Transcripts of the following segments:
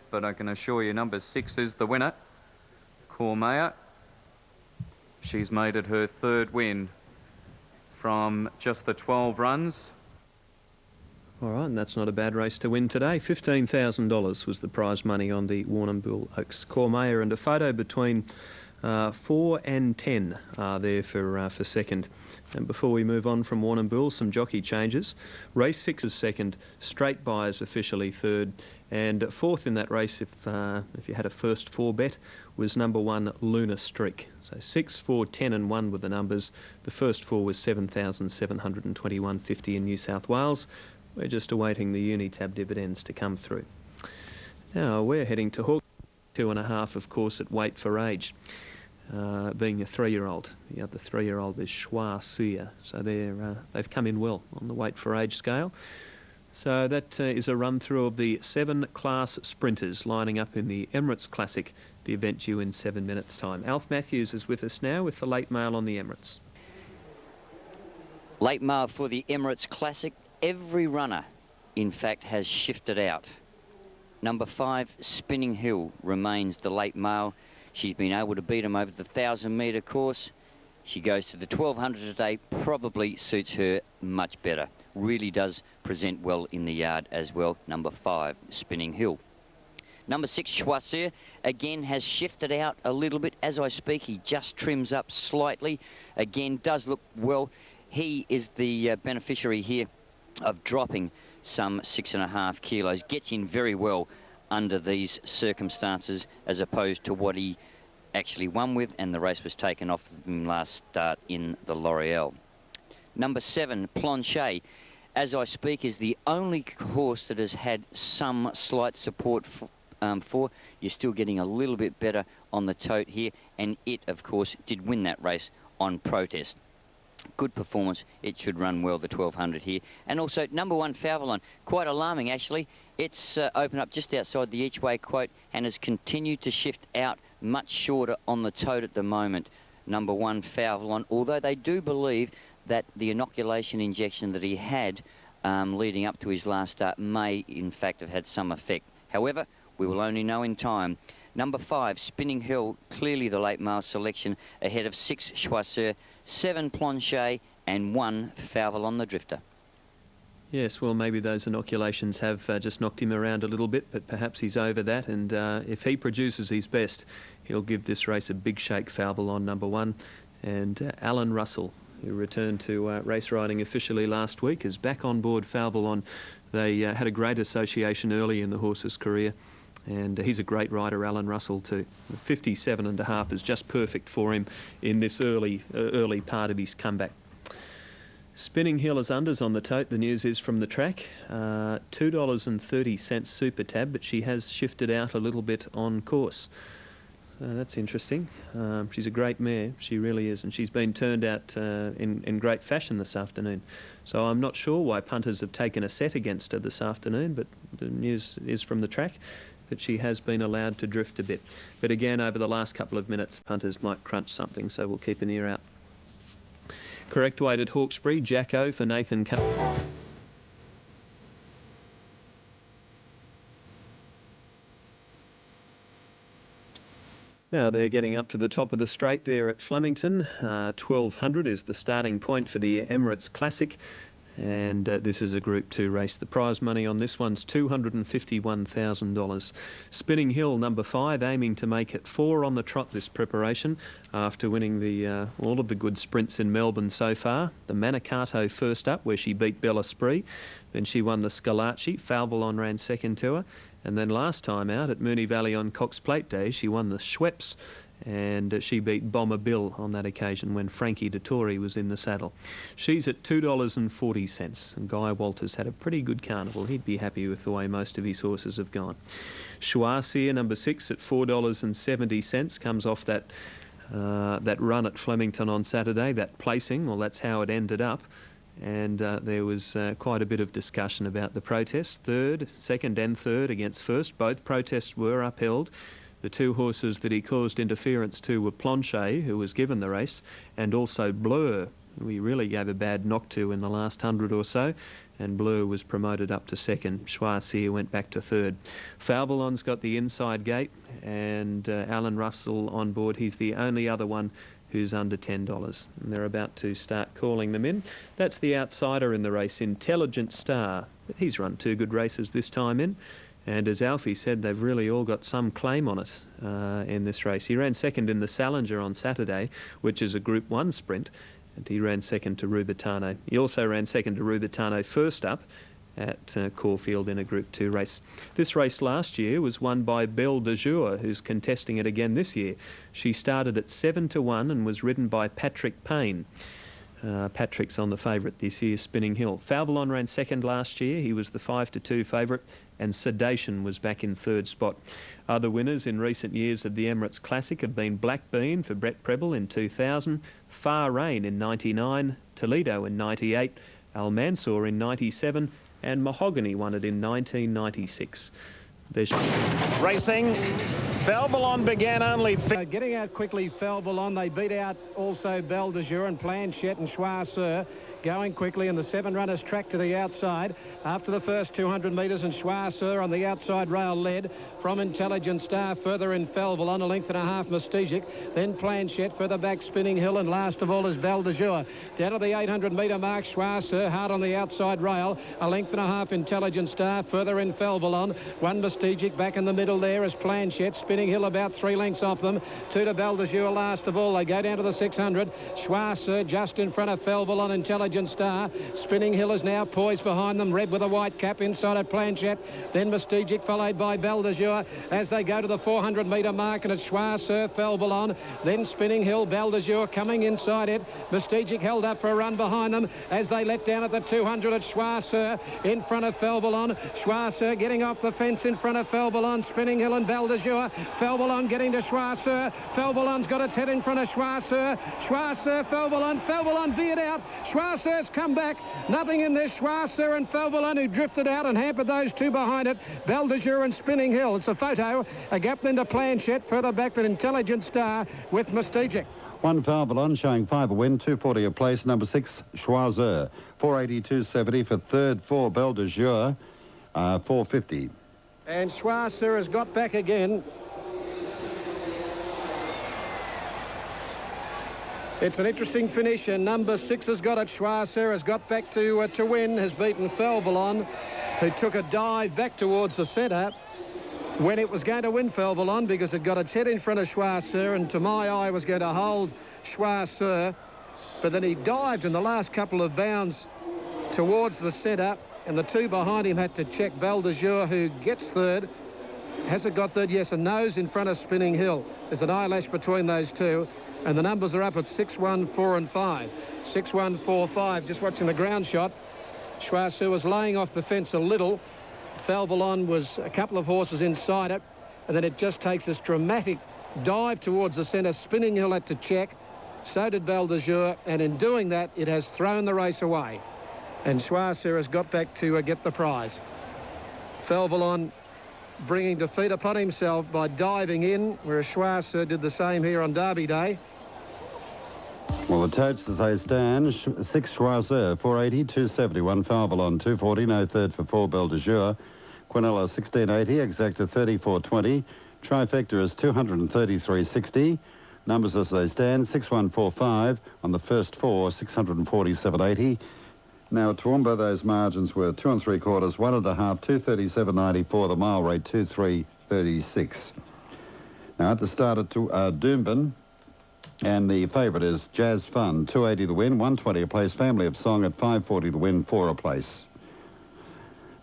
but I can assure you number 6 is the winner. Cormaya. She's made it her third win from just the 12 runs. All right, and that's not a bad race to win today. $15,000 was the prize money on the Warrnambool Oaks. Cormaya, and a photo between 4 and 10 are there for second. And before we move on from Warrnambool, some jockey changes. Race 6 is second, Straight Buyers officially third, and fourth in that race, if you had a first 4 bet, was number 1 Lunar Streak. So 6, 4, 10 and 1 were the numbers. The first 4 was 7,721.50 in New South Wales. We're just awaiting the Unitab dividends to come through. Now we're heading to Hawke, 2.5, of course, at weight for age. Being a 3-year-old. The other 3-year-old is Schwa Sia. So they've come in well on the weight for age scale. So that is a run-through of the 7 class sprinters lining up in the Emirates Classic, the event due in 7 minutes' time. Alf Matthews is with us now with the late mail on the Emirates. Late mail for the Emirates Classic. Every runner, in fact, has shifted out. Number 5, Spinning Hill, remains the late mail. She's been able to beat him over the 1,000-metre course. She goes to the 1,200 today, probably suits her much better. Really does present well in the yard as well. Number 5, Spinning Hill. Number 6, Schwasser, again has shifted out a little bit. As I speak, he just trims up slightly. Again, does look well. He is the beneficiary here of dropping some 6.5 kilos. Gets in very well under these circumstances as opposed to what he actually won with, and the race was taken off him last start in the L'Oreal. Number 7, Planchet, as I speak, is the only horse that has had some slight support for. You're still getting a little bit better on the tote here, and it, of course, did win that race on protest. Good performance. It should run well, the 1,200 here. And also, number 1, Falvalon. Quite alarming, actually. It's opened up just outside the each-way quote and has continued to shift out much shorter on the tote at the moment. Number 1, Falvalon. Although they do believe that the inoculation injection that he had leading up to his last start may, in fact, have had some effect. However, we will only know in time. Number 5, Spinning Hill, clearly the late mail selection, ahead of 6, Schwasser, 7, Planchet, and 1, Falvalon the Drifter. Yes, well, maybe those inoculations have just knocked him around a little bit, but perhaps he's over that, and if he produces his best, he'll give this race a big shake. Falvalon, number 1, and Alan Russell, who returned to race riding officially last week, is back on board Falvalon. They had a great association early in the horse's career, and he's a great rider, Alan Russell, too. 57.5 is just perfect for him in this early part of his comeback. Spinning Hill is unders on the tote. The news is from the track. $2.30 Super Tab, but she has shifted out a little bit on course. So that's interesting. She's a great mare, she really is, and she's been turned out in great fashion this afternoon. So I'm not sure why punters have taken a set against her this afternoon, but the news is from the track that she has been allowed to drift a bit. But again, over the last couple of minutes, punters might crunch something, so we'll keep an ear out. Correct weight at Hawkesbury, Jacko for Nathan Cummins. Now they're getting up to the top of the straight there at Flemington. 1,200 is the starting point for the Emirates Classic. And this is a Group 2 race. The prize money on this one's $251,000. Spinning Hill, number 5, aiming to make it 4 on the trot this preparation after winning the all of the good sprints in Melbourne so far. The Manicato first up, where she beat Bella Spree. Then she won the Scalacci. Falvalon ran second to her. And then last time out at Moonee Valley on Cox Plate Day, she won the Schweppes. And she beat Bomber Bill on that occasion when Frankie Dettori was in the saddle. She's at $2.40, and Guy Walters had a pretty good carnival. He'd be happy with the way most of his horses have gone. Schwarzier, number 6, at $4.70, comes off that run at Flemington on Saturday, that placing. Well, that's how it ended up. And there was quite a bit of discussion about the protest. Second and third against first. Both protests were upheld. The 2 horses that he caused interference to were Planchet, who was given the race, and also Blur, who he really gave a bad knock to in the last 100 or so. and Bleu was promoted up to second. Choisir went back to third. Falballon's got the inside gate, and Alan Russell on board. He's the only other one who's under $10, and they're about to start calling them in. That's the outsider in the race, Intelligent Star. He's run 2 good races this time in, and as Alfie said, they've really all got some claim on it in this race. He ran second in the Salinger on Saturday, which is a Group 1 sprint, and he ran second to Rubitano. He also ran second to Rubitano first up at Caulfield in a Group 2 race. This race last year was won by Belle de Jour, who's contesting it again this year. She started at 7-1 and was ridden by Patrick Payne. Patrick's on the favourite this year, Spinning Hill. Falballon ran second last year. He was the 5-2 favourite, and Sedation was back in third spot. Other winners in recent years of the Emirates Classic have been Black Bean for Brett Preble in 2000, Far Rain in 99, Toledo in 98, Al Mansour in 97, and Mahogany won it in 1996. Racing. Falballon began only... Getting out quickly, Falballon. They beat out also Belle de Jour and Planchette and Choisir. Going quickly, and the 7 runners track to the outside after the first 200 metres, and Choisir on the outside rail led from Intelligent Star. Further in Falballon, a length and a half Mystigic, then Planchette, further back Spinning Hill, and last of all is Belle de Jour. Down to the 800 metre mark, Choisir hard on the outside rail, a length and a half Intelligent Star. Further in Falballon, 1 Mystigic back in the middle there is Planchette. Spinning Hill about 3 lengths off them, 2 to Belle de Jour last of all. They go down to the 600. Choisir just in front of Falballon. Intelligent Star. Spinning Hill is now poised behind them, red with a white cap inside at Planchette, then Mystigic followed by Belle de Jour as they go to the 400 metre mark, and it's Choisir, Falballon, then Spinning Hill, Belle de Jour coming inside it. Mystigic held up for a run behind them as they let down at the 200 at Choisir in front of Falballon. Choisir getting off the fence in front of Falballon, Spinning Hill and Belle de Jour. Falballon getting to Choisir. Falballon's got its head in front of Choisir. Choisir, Falballon veered out. Choisir's come back. Nothing in this. Choisir and Falballon, who drifted out and hampered those 2 behind it. Belle de Jour and Spinning Hill. It's a photo. A gap into Planchette. Further back than Intelligent Star with Mystigic. 1 Falballon showing 5 a win, 240 a place. Number 6 Choisir, 480-270 for third. 4 Belle de Jour, 450. And Choisir has got back again. It's an interesting finish, and number 6 has got it. Choisir has got back to win, has beaten Falballon, who took a dive back towards the centre when it was going to win Falballon, because it got its head in front of Choisir, and to my eye was going to hold Choisir, but then he dived in the last couple of bounds towards the centre, and the 2 behind him had to check. Belle de Jour, who gets third. Has it got third? Yes, a nose in front of Spinning Hill. There's an eyelash between those 2. And the numbers are up at 6, 1, 4 and 5. 6, 1, 4, 5. Just watching the ground shot. Choisir was laying off the fence a little. Falballon was a couple of horses inside it. And then it just takes this dramatic dive towards the centre. Spinning Hill had to check. So did Belle de Jour. And in doing that, it has thrown the race away. And Choisir has got back to get the prize. Falballon bringing defeat upon himself by diving in, whereas Choisir did the same here on Derby Day. Well, the totes as they stand, 6 Choisir, 480-270, 1 Falballon, 240, no third for 4 Belle de Jour. Quinella, 1680, Exacta, 3420. Trifecta is 233.60. Numbers as they stand, 6145 on the first 4, 647.80. Now, at Toowoomba, those margins were 2 3/4, 1 1/2, 237.94, the mile rate 23.36. Now, at the start at Doomben, and the favourite is Jazz Fun, 280 the win, 120 a place. Family of Song at 540 the win, 4 a place.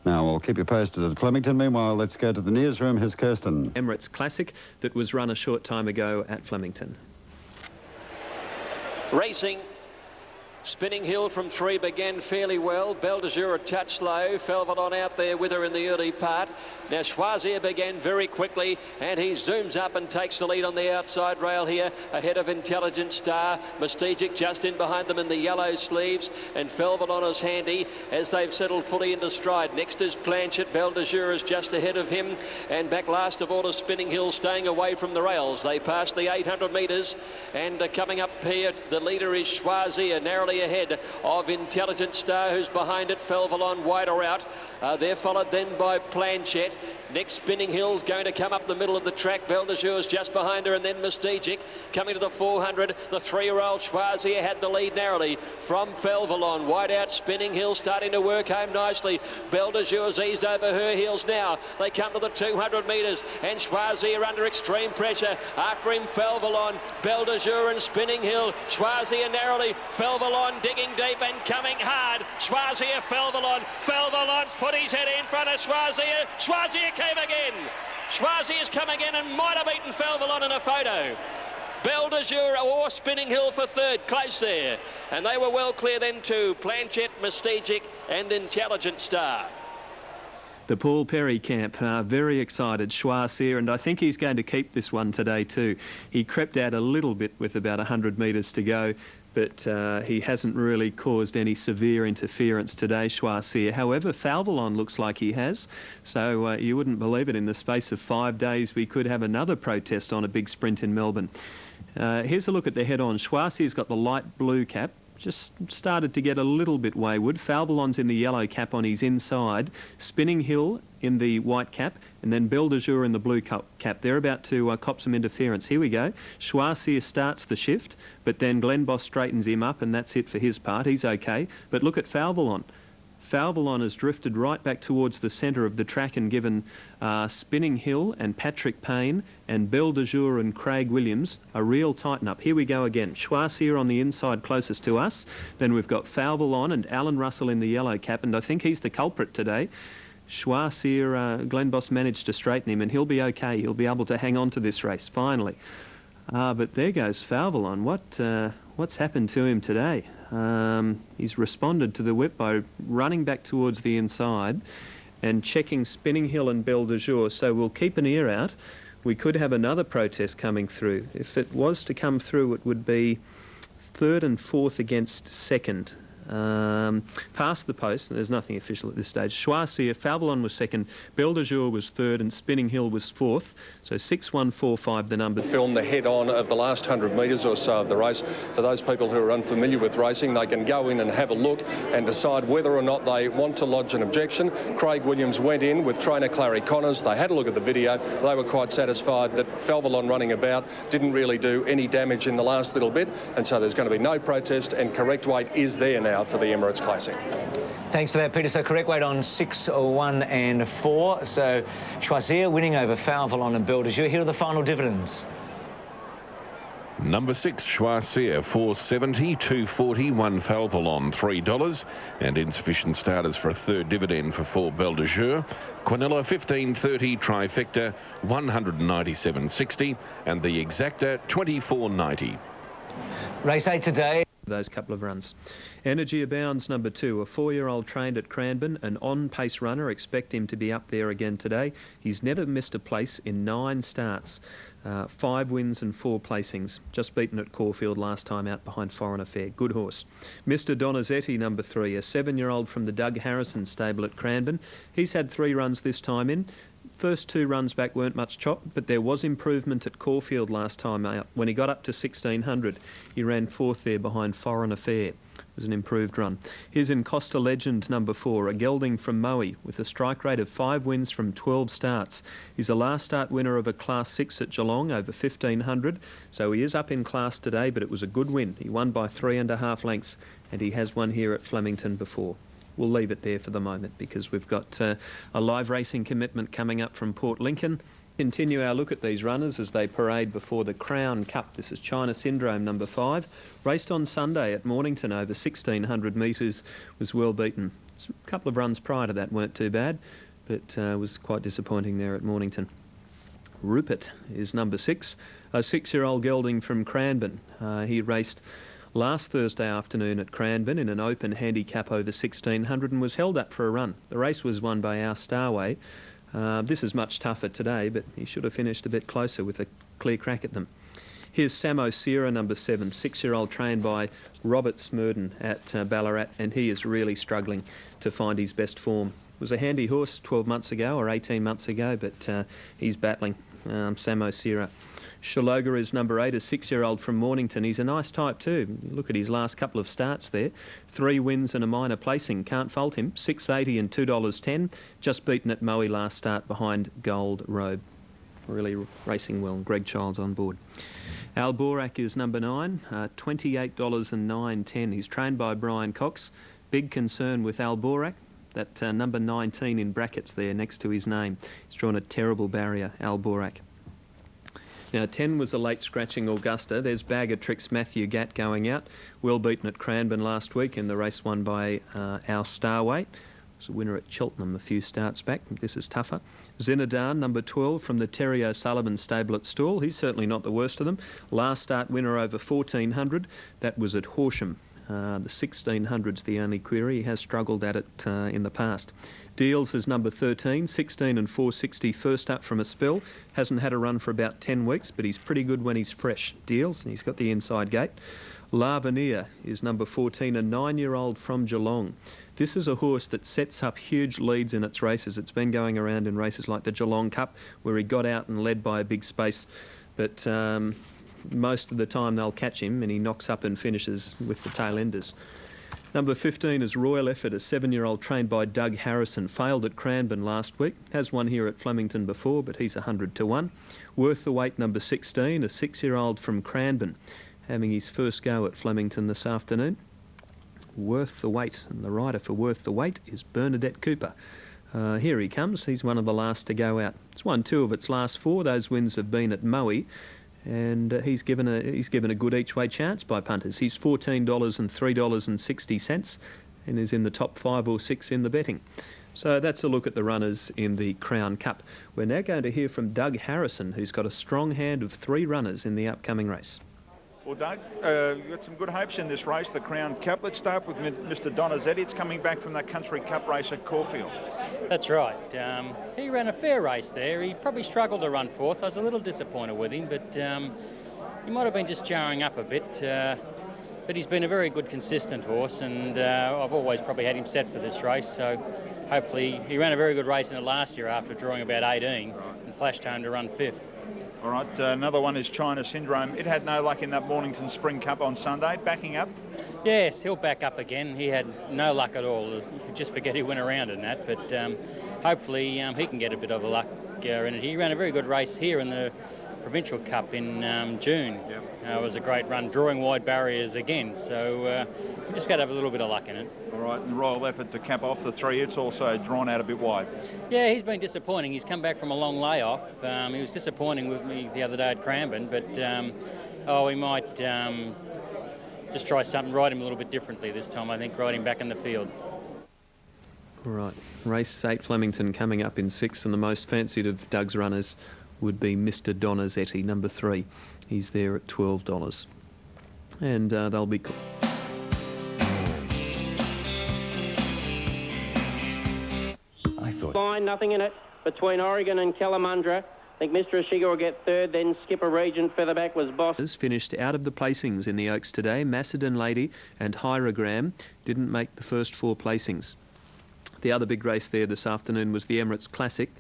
Now, we'll keep you posted at Flemington. Meanwhile, let's go to the newsroom. Here's Kirsten. Emirates Classic that was run a short time ago at Flemington. Racing. Spinning Hill from 3 began fairly well. Belle de Jour a touch slow. Falballon out there with her in the early part. Now Choisir began very quickly, and he zooms up and takes the lead on the outside rail here, ahead of Intelligent Star. Mystigic just in behind them in the yellow sleeves, and Falballon is handy as they've settled fully into stride. Next is Planchette. Belle de Jour is just ahead of him, and back last of all is Spinning Hill, staying away from the rails. They pass the 800 metres, and coming up here, the leader is Choisir, narrowly Schwazi ahead of Intelligent Star, who's behind it. Felvalon wider out. They're followed then by Planchet. Next, Spinning Hill's going to come up the middle of the track. Belle de Jour's just behind her, and then Mystegic coming to the 400. The 3-year-old Schwazi had the lead narrowly from Felvalon. Wide out, Spinning Hill starting to work home nicely. Belle de Jour's eased over her heels now. They come to the 200 metres, and Schwazi are under extreme pressure. After him, Felvalon, Belle de Jour and Spinning Hill. Schwazi are narrowly. Felvalon digging deep and coming hard. Schwazi, Felvalon. Felvalon's put his head in front of Schwazi. Schwazi came again. Schwazi has come again and might have beaten Felvalon in a photo. Belle de Jour or Spinning Hill for third, close there. And they were well clear then too. Planchet, Mystegic and Intelligent Star. The Paul Perry camp very excited. Schwazi, and I think he's going to keep this one today too. He crept out a little bit with about 100 metres to go, but he hasn't really caused any severe interference today, Schwazi. However, Felvalon looks like he has, so you wouldn't believe it. In the space of 5 days, we could have another protest on a big sprint in Melbourne. Here's a look at the head-on. Schwazi's got the light blue cap. Just started to get a little bit wayward. Felvalon's in the yellow cap on his inside. Spinning Hill in the white cap, and then Belle de Jour in the blue cap. They're about to cop some interference. Here we go. Schwazi starts the shift, but then Glenn Boss straightens him up, and that's it for his part. He's okay. But look at Felvalon. Felvalon has drifted right back towards the centre of the track and given Spinning Hill and Patrick Payne and Belle de Jour and Craig Williams a real tighten-up. Here we go again. Schwazi on the inside closest to us. Then we've got Felvalon and Alan Russell in the yellow cap, and I think he's the culprit today. Schwazi, Glenn Boss managed to straighten him, and he'll be okay. He'll be able to hang on to this race, finally. But there goes Felvalon. What's happened to him today? He's responded to the whip by running back towards the inside and checking Spinning Hill and Belle de Jour. So we'll keep an ear out. We could have another protest coming through. If it was to come through, it would be third and fourth against second. Past the post, and there's nothing official at this stage. Schwazi, Felvalon was second, Belle de Jour was third, and Spinning Hill was fourth. So 6-1-4-5 the number. Film the head-on of the last 100 metres or so of the race. For those people who are unfamiliar with racing, they can go in and have a look and decide whether or not they want to lodge an objection. Craig Williams went in with trainer Clary Connors. They had a look at the video. They were quite satisfied that Felvalon running about didn't really do any damage in the last little bit, and so there's going to be no protest, and correct weight is there now for the Emirates Classic. Thanks for that, Peter. So correct weight on 6, 1 and 4. So Schwazi winning over Felvalon and Belle de Jour. Here are the final dividends. Number 6, Schwazi, $4.70, $2.40, 1 Felvalon, $3, and insufficient starters for a third dividend for 4 Belle de Jour. Quinella, $15.30, Trifecta, $197.60, and the Exacta, $24.90. Race 8 today. Those couple of runs. Energy Abounds, number 2, a 4-year-old trained at Cranbourne, an on-pace runner. Expect him to be up there again today. He's never missed a place in 9 starts. 5 wins and 4 placings. Just beaten at Caulfield last time out behind Foreign Affair. Good horse. Mr. Donizetti, number 3, a 7-year-old from the Doug Harrison stable at Cranbourne. He's had 3 runs this time in. First 2 runs back weren't much chop, but there was improvement at Caulfield last time out. When he got up to 1600, he ran 4th there behind Foreign Affair. It was an improved run. Here's in Costa Legend, number 4, a gelding from Moe with a strike rate of 5 wins from 12 starts. He's a last start winner of a Class 6 at Geelong over 1500, so he is up in class today, but it was a good win. He won by 3.5 lengths, and he has won here at Flemington before. We'll leave it there for the moment because we've got a live racing commitment coming up from Port Lincoln. Continue our look at these runners as they parade before the Crown Cup. This is China Syndrome, number 5. Raced on Sunday at Mornington over 1,600 metres, was well beaten. A couple of runs prior to that weren't too bad, but was quite disappointing there at Mornington. Rupert is number 6, a 6-year-old gelding from Cranbourne. He raced last Thursday afternoon at Cranbourne in an open handicap over 1,600 and was held up for a run. The race was won by Our Starway. This is much tougher today, but he should have finished a bit closer with a clear crack at them. Here's Samo Sierra, number 7, 6-year-old trained by Robert Smurden at Ballarat, and he is really struggling to find his best form. Was a handy horse 12 months ago or 18 months ago, but he's battling. Samo Sierra. Shaloga is number 8, a 6-year-old from Mornington. He's a nice type too. Look at his last couple of starts there. 3 wins and a minor placing. Can't fault him. $6.80 and $2.10. Just beaten at Moe last start behind Gold Robe. Really racing well. Greg Childs on board. Alborak is number 9, $28.09. He's trained by Brian Cox. Big concern with Alborak. That number 19 in brackets there next to his name. He's drawn a terrible barrier, Alborak. Now, 10 was a late scratching Augusta. There's Bag of Tricks Matthew Gatt going out. Well beaten at Cranbourne last week in the race won by our Starway. Was a winner at Cheltenham a few starts back. This is tougher. Zinadan, number 12, from the Terry O'Sullivan stable at Stawell. He's certainly not the worst of them. Last start winner over 1,400. That was at Horsham. The 1,600's the only query. He has struggled at it in the past. Deals is number 13, 16 and 460, first up from a spell. Hasn't had a run for about 10 weeks, but he's pretty good when he's fresh. Deals, and he's got the inside gate. Lavania is number 14, a 9-year-old from Geelong. This is a horse that sets up huge leads in its races. It's been going around in races like the Geelong Cup, where he got out and led by a big space, but most of the time they'll catch him and he knocks up and finishes with the tail enders. Number 15 is Royal Effort, a 7-year-old trained by Doug Harrison. Failed at Cranbourne last week. Has won here at Flemington before, but he's 100 to 1. Worth the Wait, number 16, a 6-year-old from Cranbourne. Having his first go at Flemington this afternoon. Worth the Wait, and the rider for Worth the Wait is Bernadette Cooper. Here he comes. He's one of the last to go out. It's won 2 of its last 4. Those wins have been at Moe, and he's given a good each-way chance by punters. He's $14 and $3.60, and is in the top 5 or 6 in the betting. So that's a look at the runners in the Crown Cup. We're now going to hear from Doug Harrison, who's got a strong hand of 3 runners in the upcoming race. Well, Doug, you've got some good hopes in this race, the Crown Cup. Let's start with Mr. Donizetti. It's coming back from that Country Cup race at Caulfield. That's right. He ran a fair race there. He probably struggled to run fourth. I was a little disappointed with him, but he might have been just jarring up a bit. But he's been a very good, consistent horse, and I've always probably had him set for this race. So hopefully he ran a very good race in it last year after drawing about 18 and flashed home to run 5th. All right, another one is China Syndrome. It had no luck in that Mornington Spring Cup on Sunday. Backing up? Yes, he'll back up again. He had no luck at all. You could just forget he went around in that. But hopefully he can get a bit of a luck in it. He ran a very good race here in the Provincial Cup in June. Yep. It was a great run, drawing wide barriers again. So we just got to have a little bit of luck in it. All right, and Royal Effort to cap off the 3. It's also drawn out a bit wide. Yeah, he's been disappointing. He's come back from a long layoff. He was disappointing with me the other day at Cranbourne, but we might just try something, ride him a little bit differently this time, I think, ride him back in the field. All right, race 8 Flemington coming up in 6th, and the most fancied of Doug's runners would be Mr. Donizetti, number 3. He's there at $12. And they'll be... Fine, nothing in it between Oregon and Kalamundra. I think Mr. Ashiga will get 3rd, then Skipper Regent featherback was boss. Finished out of the placings in the Oaks today. Macedon Lady and Hyrogram didn't make the first 4 placings. The other big race there this afternoon was the Emirates Classic.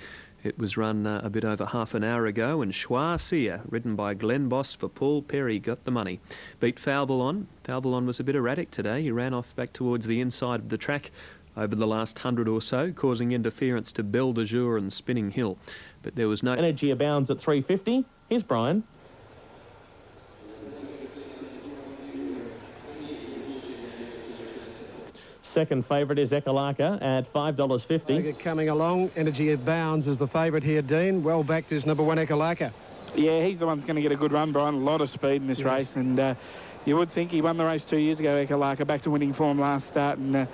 It was run a bit over half an hour ago, and Schwarzer, ridden by Glenn Boss for Paul Perry, got the money. Beat Falbalon. Falbalon was a bit erratic today. He ran off back towards the inside of the track over the last 100 or so, causing interference to Belle de Jour and Spinning Hill. But there was no... Energy Abounds at $3.50. Here's Brian. Second favourite is Ekalaka at $5.50. Coming along, Energy Abounds is the favourite here, Dean. Well backed is number 1 Ekalaka. Yeah, he's the one that's going to get a good run, Brian. A lot of speed in this race, and you would think he won the race 2 years ago, Ekalaka, back to winning form last start, and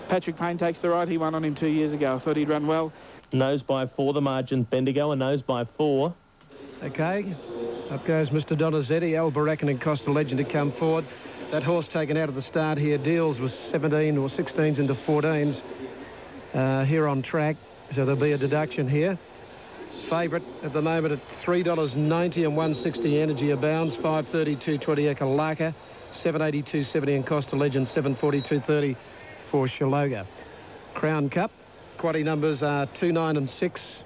Patrick Payne takes the ride. He won on him 2 years ago. I thought he'd run well. Nose by 4, the margin. Bendigo, a nose by 4. Okay, up goes Mr. Donizetti. Alborak and Costa Legend to come forward. That horse taken out of the start here deals with 17 or 16s into 14s here on track, so there'll be a deduction here. Favourite at the moment at $3.90 and $1.60 Energy Abounds, $5.32.20 Ekalaka, $7.82.70 and Costa Legend, $7.42.30 for Shaloga. Crown Cup, quaddy numbers are 2, 9 and 6.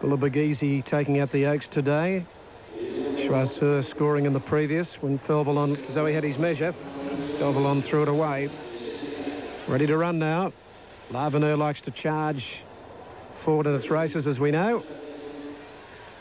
Bullabagese taking out the Oaks today. Choiseul scoring in the previous when Felvalon, Zoe had his measure. Felvalon threw it away. Ready to run now. L'Avenir likes to charge forward in its races, as we know.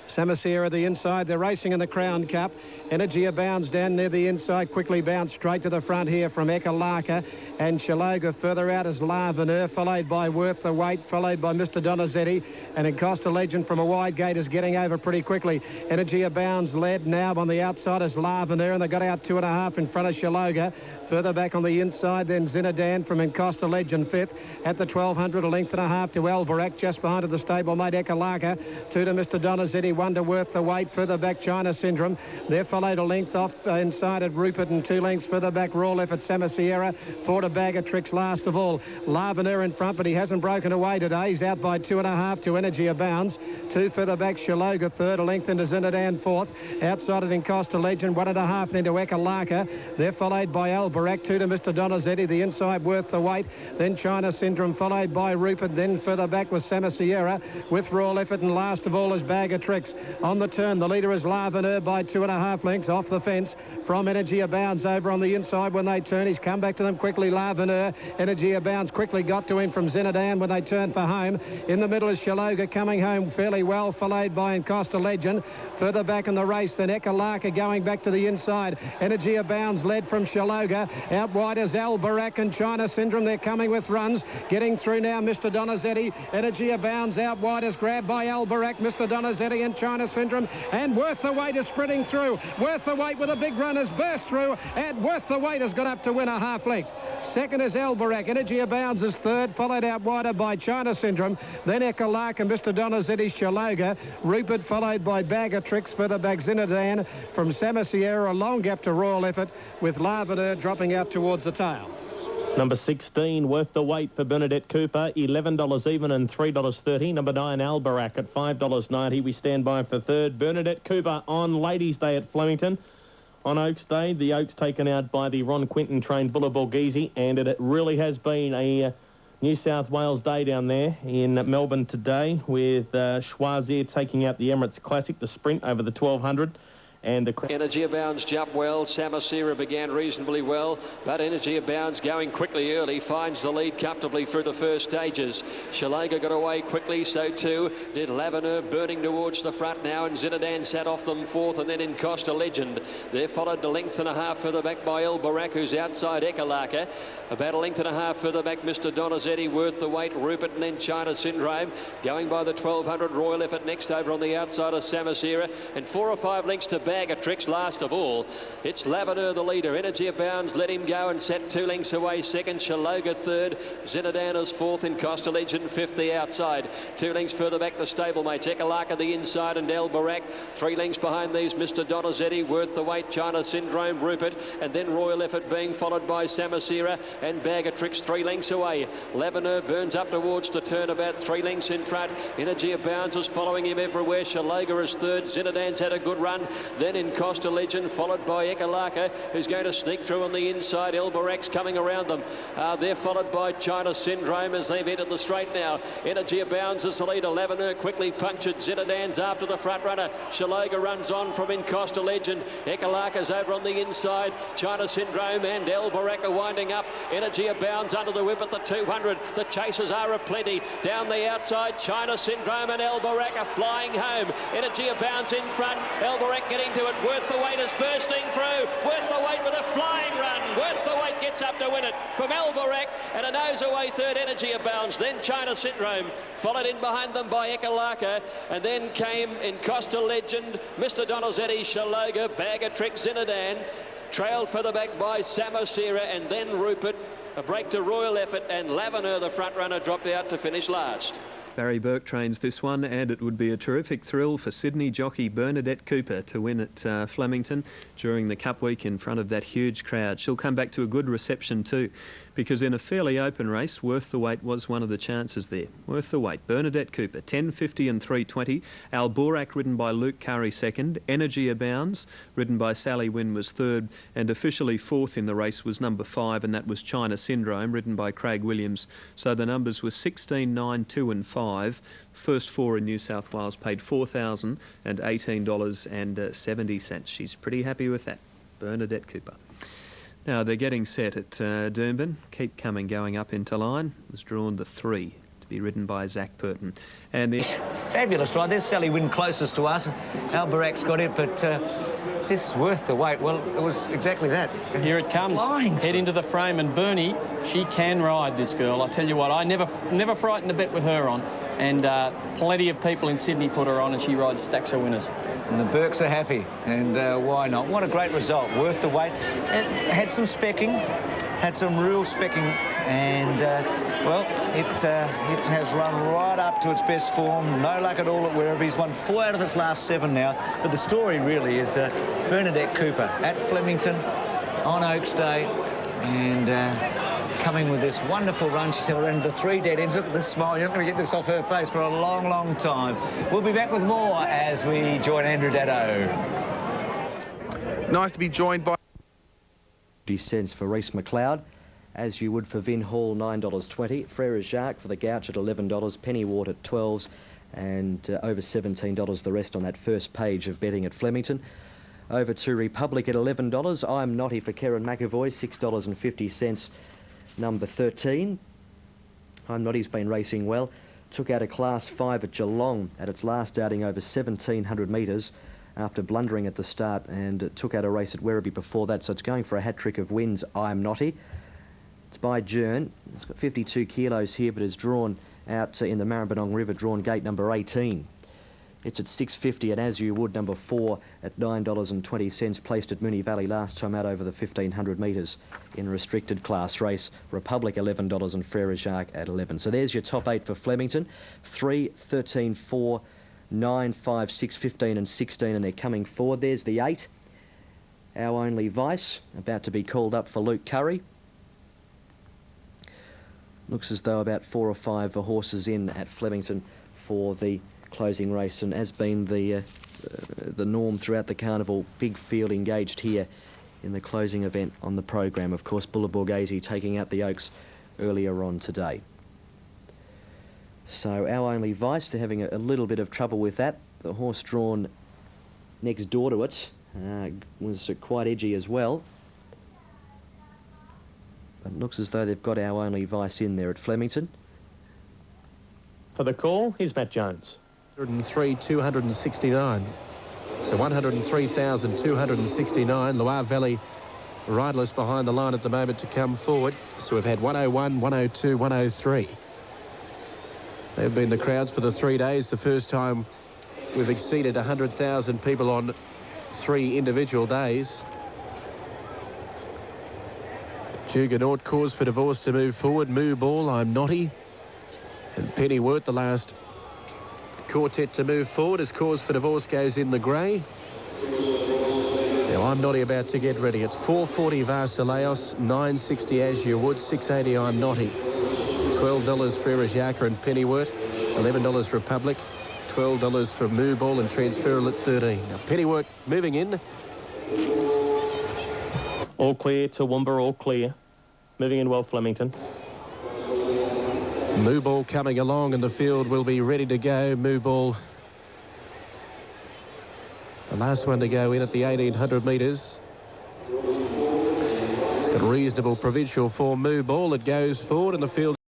Samosir at the inside. They're racing in the Crown Cup. Energy Abounds down near the inside. Quickly bounced straight to the front here from Ekalaka. And Shaloga further out as L'Avenir, followed by Worth the Weight, followed by Mr. Donizetti. And Encosta Legend from a wide gate is getting over pretty quickly. Energy Abounds led now on the outside as L'Avenir, and they got out 2.5 in front of Shaloga. Further back on the inside, then Zinadan from Encosta Legend fifth. At the 1200, a length and a half to Albarak, just behind of the stablemate Ekalaka. 2 to Mr. Donizetti, 1 to Worth the Weight. Further back, China Syndrome. They're followed a length off inside at Rupert, and 2 lengths further back, Royal Effort, Samosir. 4 to Bag of Tricks last of all. L'Avenir in front, but he hasn't broken away today. He's out by 2.5 to Energy Abounds. 2 further back, Shaloga third, a length into Zinadan fourth. Outside it Encosta Legend, 1.5 then to Ekalaka. They're followed by Albarak, 2 to Mr. Donizetti, the inside Worth the Weight. Then China Syndrome, followed by Rupert. Then further back was Samosir with Royal Effort, and last of all is Bag of Tricks. On the turn, the leader is L'Avenir by 2.5 lengths off the fence from Energy Abounds over on the inside when they turn. He's come back to them quickly, L'Avenir. Energy Abounds quickly got to him from Zinadan when they turned for home. In the middle is Shaloga coming home fairly well, followed by Encosta Legend. Further back in the race, then Ekalaka going back to the inside. Energy Abounds led from Shaloga. Out wide is Albarak and China Syndrome. They're coming with runs. Getting through now, Mr. Donizetti. Energy Abounds out wide is grabbed by Albarak, Mr. Donizetti and China Syndrome. And Worth the Weight is sprinting through. Worth the Weight with a big run has burst through. And Worth the Weight has got up to win a half length. Second is Albarak. Energy Abounds is third, followed out wider by China Syndrome. Then Ekalaka, Mr. Donizetti, Shaloga. Rupert followed by Bag of Tricks, further back Zinadan from Samosir, a long gap to Royal Effort, with L'Avenir dropping out towards the tail. Number 16, Worth the Weight for Bernadette Cooper, $11 even and $3.30. Number 9, Albarak at $5.90. We stand by for third. Bernadette Cooper on Ladies' Day at Flemington. On Oaks Day, the Oaks taken out by the Ron Quinton trained Bulla Borghese, and it really has been a New South Wales day down there in Melbourne today, with Choiseul taking out the Emirates Classic, the sprint over the 1200. And the Energy Abounds jumped well. Samosir began reasonably well, but Energy Abounds going quickly early finds the lead comfortably through the first stages. Shaloga got away quickly, so too did L'Avenir, burning towards the front now, and Zinadan sat off them fourth, and then Encosta Legend. They're followed a length and a half further back by Albarak, who's outside Ekalaka. About a length and a half further back, Mr. Donizetti, Worth the Weight, Rupert, and then China Syndrome. Going by the 1200, Royal Effort next over on the outside of Samosir, and 4 or 5 lengths to Bag of Tricks last of all. It's L'Avenir the leader. Energy Abounds let him go and set 2 lengths away second. Shaloga third. Zinadan is fourth. Encosta Legend fifth the outside. 2 lengths further back the stablemates. Ekalaka the inside and Albarak. 3 lengths behind these Mr. Donizetti, Worth the Weight, China Syndrome, Rupert, and then Royal Effort being followed by Samosir and Bag of Tricks 3 lengths away. L'Avenir burns up towards the turn about 3 lengths in front. Energy Abounds is following him everywhere. Shaloga is third. Zinadan's had a good run. Then Encosta Legend, followed by Ekalaka, who's going to sneak through on the inside. Albarak's coming around them. They're followed by China Syndrome as they've entered the straight now. Energy Abounds is the leader. L'Avenir quickly punctured. Zinadan's after the front runner. Shaloga runs on from Encosta Legend. Ekalaka's over on the inside. China Syndrome and Albarak are winding up. Energy Abounds under the whip at the 200. The chasers are aplenty. Down the outside, China Syndrome and Albarak are flying home. Energy Abounds in front. Albarak getting to it. Worth the Weight is bursting through. Worth the Weight with a flying run. Worth the Weight gets up to win it from Albarak, and a nose away third, Energy Abounds. Then China Syndrome, followed in behind them by Ekalaka, and then came Encosta Legend, Mr. Donizetti, Shaloga, Bag of Tricks, Zinadan, trailed further back by Samosir and then Rupert. A break to Royal Effort, and L'Avenir, the front runner, dropped out to finish last. Barry Burke trains this one, and it would be a terrific thrill for Sydney jockey Bernadette Cooper to win at Flemington during the Cup week in front of that huge crowd. She'll come back to a good reception too, because in a fairly open race, Worth the Weight was one of the chances there. Worth the Weight, Bernadette Cooper, 10.50 and 3.20. Albarak, ridden by Luke Curry, second. Energy Abounds, ridden by Sally Wynn, was third, and officially fourth in the race was number 5, and that was China Syndrome, ridden by Craig Williams. So the numbers were 16, 9, 2 and 5. 5. First 4 in New South Wales paid $4,018.70. She's pretty happy with that. Bernadette Cooper. Now they're getting set at Doomben. Keep Coming going up into line. Was drawn the 3 to be ridden by Zach Purton. And the Fabulous ride. There's Sally Wynn closest to us. Albarak's got it, but this is worth the wait. Well, it was exactly that. Here it comes. Head into the frame, and Bernie, she can ride, this girl. I tell you what, I never frightened a bet with her on, and plenty of people in Sydney put her on, and she rides stacks of winners. And the Burks are happy, and why not? What a great result, worth the wait. It had some specking, had some real specking, and well, it has run right up to its best form. No luck at all at Werribee. He's won 4 out of its last 7 now. But the story really is Bernadette Cooper at Flemington on Oaks Day, and coming with this wonderful run. She's ran into 3 dead ends. Look at this smile. You're not going to get this off her face for a long, long time. We'll be back with more as we join Andrew Daddo. Nice to be joined by 50 cents for Reese McLeod, as you would for Vin Hall, $9.20. Frere Jacques for the Gouch at $11. Pennywort at $12, and over $17 the rest on that first page of betting at Flemington. Over to Republic at $11. I'm Naughty for Karen McAvoy, $6.50. Number 13. I'm Naughty's been racing well. Took out a Class 5 at Geelong at its last outing over 1,700 metres after blundering at the start, and took out a race at Werribee before that, so it's going for a hat-trick of wins. I'm Naughty. It's by Jern. It's got 52 kilos here, but is drawn out in the Maribyrnong River, drawn gate number 18. It's at $6.50 at As You Would, number 4 at $9.20, placed at Moonee Valley last time out over the 1,500 metres in a restricted class race. Republic $11 and Frere Jacques at 11. So there's your top 8 for Flemington. 3, 13, 4, 9, 5, 6, 15 and 16, and they're coming forward. There's the 8. Our Only Vice, about to be called up for Luke Curry. Looks as though about 4 or 5 horses in at Flemington for the closing race, and has been the norm throughout the carnival. Big field engaged here in the closing event on the program. Of course, Bullaborghese taking out the Oaks earlier on today. So Our Only Vice, they're having a little bit of trouble with that. The horse drawn next door to it was quite edgy as well. But it looks as though they've got Our Only Vice in there at Flemington. For the call, here's Matt Jones. 103,269. So 103,269. Loire Valley riderless behind the line at the moment to come forward. So we've had 101, 102, 103. They've been the crowds for the 3 days. The first time we've exceeded 100,000 people on 3 individual days. Juggernaut, Cause for Divorce to move forward. Moo Ball, I'm Naughty. And Pennywort, the last quartet to move forward as Cause for Divorce goes in the grey. Now I'm Naughty about to get ready. It's 440 Varsileos, 960 As You Would, 680 I'm Naughty. $12 Frere Jacques and Pennywort, $11 Republic, $12 for Moo Ball and Transferal at 13. Now Pennywort moving in. All clear, Toowoomba, all clear. Moving in well, Flemington. Moo Ball coming along, and the field will be ready to go. Moo Ball, the last one to go in at the 1,800 metres. It's got reasonable provincial form. Moo Ball, it goes forward, and the field